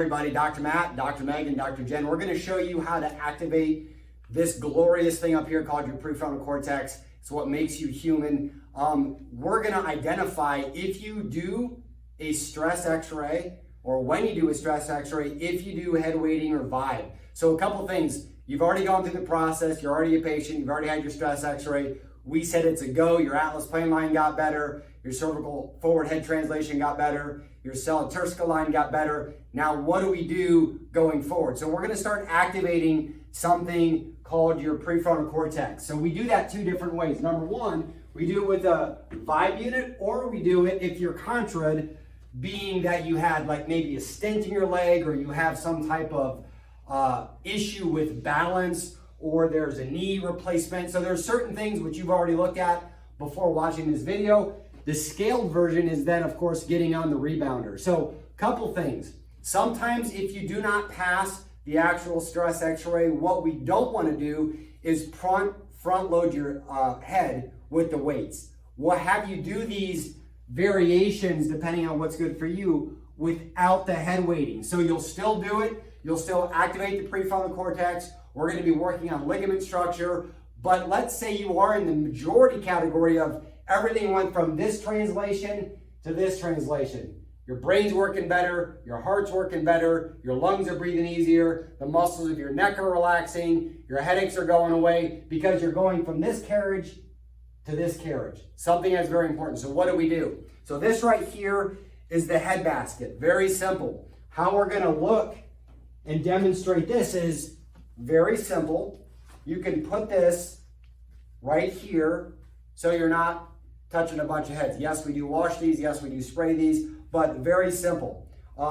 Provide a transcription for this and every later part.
Everybody, Dr. Matt, Dr. Megan, Dr. Jen, we're going to show you how to activate this glorious thing up here called your prefrontal cortex. It's what makes you human. We're going to identify if you do a stress x-ray or when you do a stress x-ray, if you do head weighting or vibe. So a couple things. You've already gone through the process. You're already a patient. You've already had your stress x-ray. We said it's a go. Your atlas plane line got better. Your cervical forward head translation got better. Your Sella-Turcica line got better. Now, what do we do going forward? So we're going to start activating something called your prefrontal cortex. So we do that two different ways. Number one, we do it with a vibe unit, or we do it if you're contrad, being that you had like maybe a stent in your leg, or you have some type of issue with balance, or there's a knee replacement. So there's certain things which you've already looked at before watching this video. The scaled version is then, of course, getting on the rebounder. So couple things. Sometimes if you do not pass the actual stress x-ray, what we don't want to do is front load your head with the weights. We'll have you do these variations depending on what's good for you without the head weighting. So you'll still do it. You'll still activate the prefrontal cortex. We're going to be working on ligament structure. But let's say you are in the majority category of everything went from this translation to this translation. Your brain's working better, your heart's working better, your lungs are breathing easier, the muscles of your neck are relaxing, your headaches are going away because you're going from this carriage to this carriage. Something that's very important. So what do? So this right here is the head basket. Very simple. How we're going to look and demonstrate this is very simple. You can put this right here so you're not touching a bunch of heads. Yes, we do wash these. Yes, we do spray these, but very simple.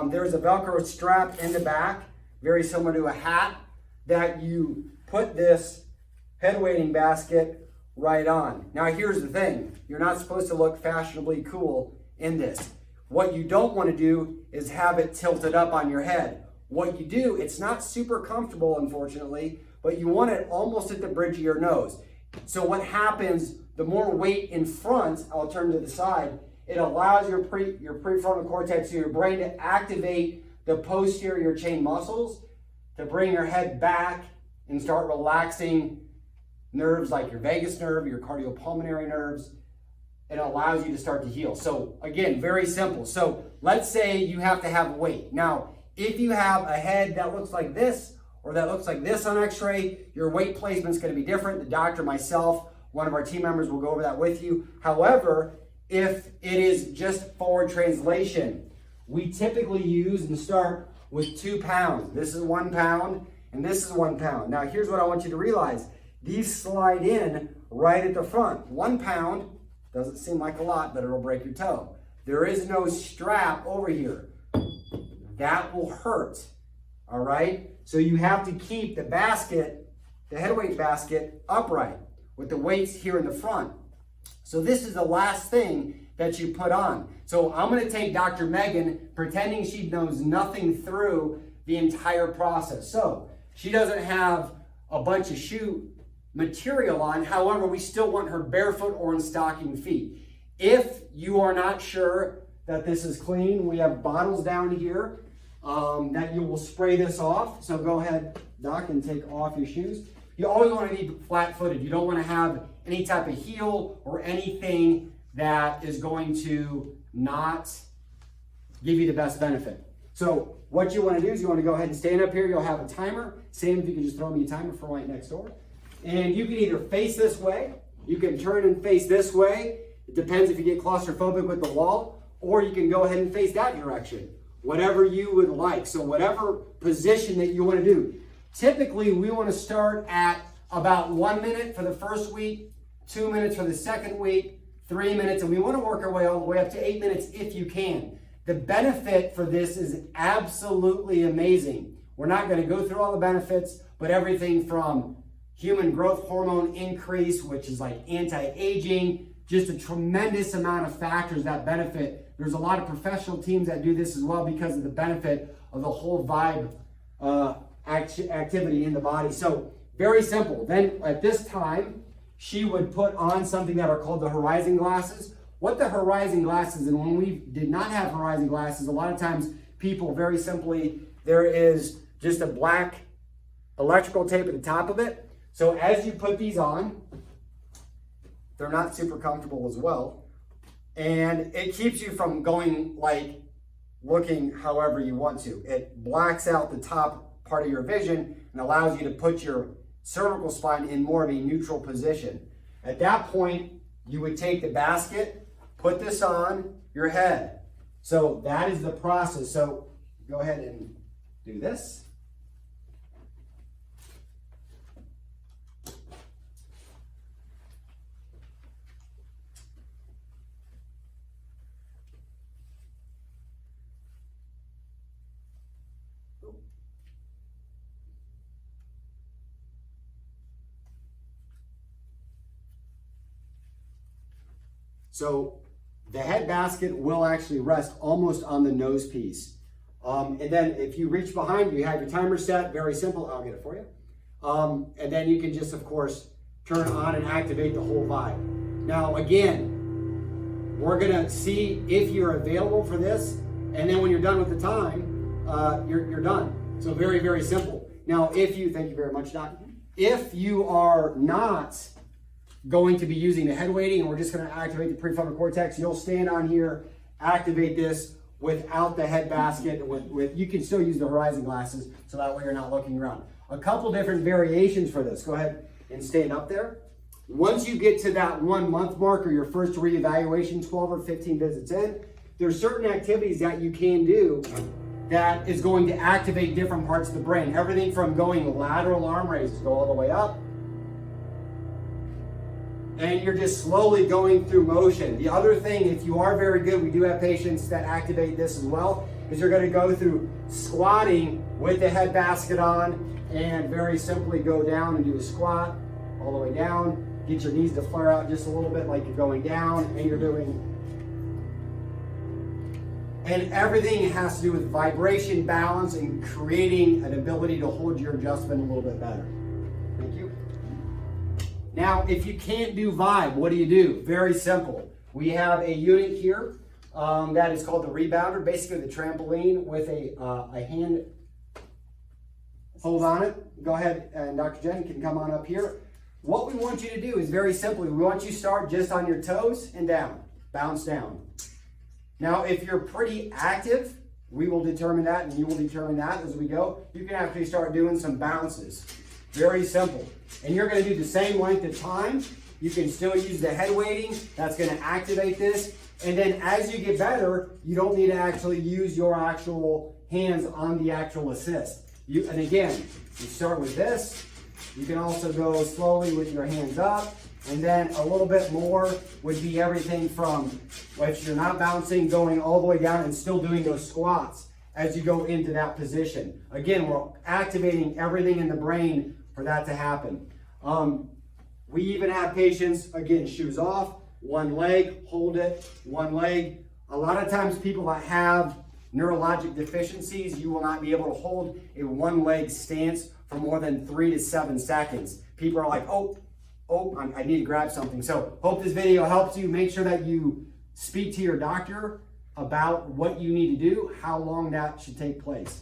There's a Velcro strap in the back, very similar to a hat, that you put this head weighting basket right on. Now, here's the thing. You're not supposed to look fashionably cool in this. What you don't want to do is have it tilted up on your head. What you do, it's not super comfortable, unfortunately, but you want it almost at the bridge of your nose. So what happens, the more weight in front, I'll turn to the side, it allows your prefrontal cortex, your brain, to activate the posterior chain muscles to bring your head back and start relaxing nerves like your vagus nerve, your cardiopulmonary nerves. It allows you to start to heal. So again, very simple. So let's say you have to have weight. Now, if you have a head that looks like this or that looks like this on x-ray, your weight placement is going to be different. The doctor, myself, one of our team members will go over that with you. However, if it is just forward translation, we typically use and start with 2 pounds. This is 1 pound and this is 1 pound. Now here's what I want you to realize. These slide in right at the front. 1 pound doesn't seem like a lot, but it'll break your toe. There is no strap over here. That will hurt, all right? So you have to keep the basket, the head weight basket, upright with the weights here in the front. So this is the last thing that you put on. So I'm going to take Dr. Megan, pretending she knows nothing through the entire process. So she doesn't have a bunch of shoe material on. However, we still want her barefoot or in stocking feet. If you are not sure that this is clean, we have bottles down here that you will spray this off. So go ahead, Doc, and take off your shoes. You always want to be flat-footed. You don't want to have any type of heel or anything that is going to not give you the best benefit. So what you want to do is you want to go ahead and stand up here. You'll have a timer. Same if you can just throw me a timer for right next door. And you can either face this way, you can turn and face this way. It depends if you get claustrophobic with the wall, or you can go ahead and face that direction. Whatever you would like. So whatever position that you want to do. Typically, we want to start at about 1 minute for the first week, 2 minutes for the second week, 3 minutes, and we want to work our way all the way up to 8 minutes if you can. The benefit for this is absolutely amazing. We're not going to go through all the benefits, but everything from human growth hormone increase, which is like anti-aging, just a tremendous amount of factors that benefit. There's a lot of professional teams that do this as well because of the benefit of the whole vibe activity in the body. So very simple. Then at this time, she would put on something that are called the horizon glasses. What the horizon glasses, and when we did not have horizon glasses, a lot of times people very simply there is just a black electrical tape at the top of it. So as you put these on, they're not super comfortable as well. And it keeps you from going like looking however you want to. It blacks out the top part of your vision and allows you to put your cervical spine in more of a neutral position. At that point, you would take the basket, put this on your head. So that is the process. So go ahead and do this. So the head basket will actually rest almost on the nose piece. And then if you reach behind, you have your timer set, very simple. I'll get it for you. And then you can just, of course, turn on and activate the whole vibe. Now, again, we're gonna see if you're available for this. And then when you're done with the time, you're done. So very, very simple. Now, if you, thank you very much, Doc. If you are not going to be using the head weighting and we're just going to activate the prefrontal cortex, you'll stand on here, activate this without the head basket. With you can still use the horizon glasses, so that way you're not looking around. A couple different variations for this. Go ahead and stand up there. Once you get to that 1 month mark or your first reevaluation, 12 or 15 visits in, there's certain activities that you can do that is going to activate different parts of the brain. Everything from going lateral arm raises, go all the way up, and you're just slowly going through motion. The other thing, if you are very good, we do have patients that activate this as well, is you're gonna go through squatting with the head basket on and very simply go down and do a squat all the way down. Get your knees to flare out just a little bit like you're going down, and you're doing, and everything has to do with vibration, balance, and creating an ability to hold your adjustment a little bit better. Thank you. Now, if you can't do vibe, what do? Very simple. We have a unit here that is called the Rebounder, basically the trampoline with a hand hold on it. Go ahead, and Dr. Jen can come on up here. What we want you to do is very simply, we want you to start just on your toes and down, bounce down. Now, if you're pretty active, we will determine that, and you will determine that as we go. You can actually start doing some bounces. Very simple. And you're going to do the same length of time. You can still use the head weighting. That's going to activate this. And then as you get better, you don't need to actually use your actual hands on the actual assist. And again, you start with this. You can also go slowly with your hands up. And then a little bit more would be everything from, if you're not bouncing, going all the way down and still doing those squats as you go into that position. Again, we're activating everything in the brain for that to happen. We even have patients, again, shoes off, one leg, hold it, one leg. A lot of times people that have neurologic deficiencies, you will not be able to hold a one leg stance for more than 3 to 7 seconds. People are like, oh, I need to grab something. So hope this video helps you. Make sure that you speak to your doctor about what you need to do, how long that should take place.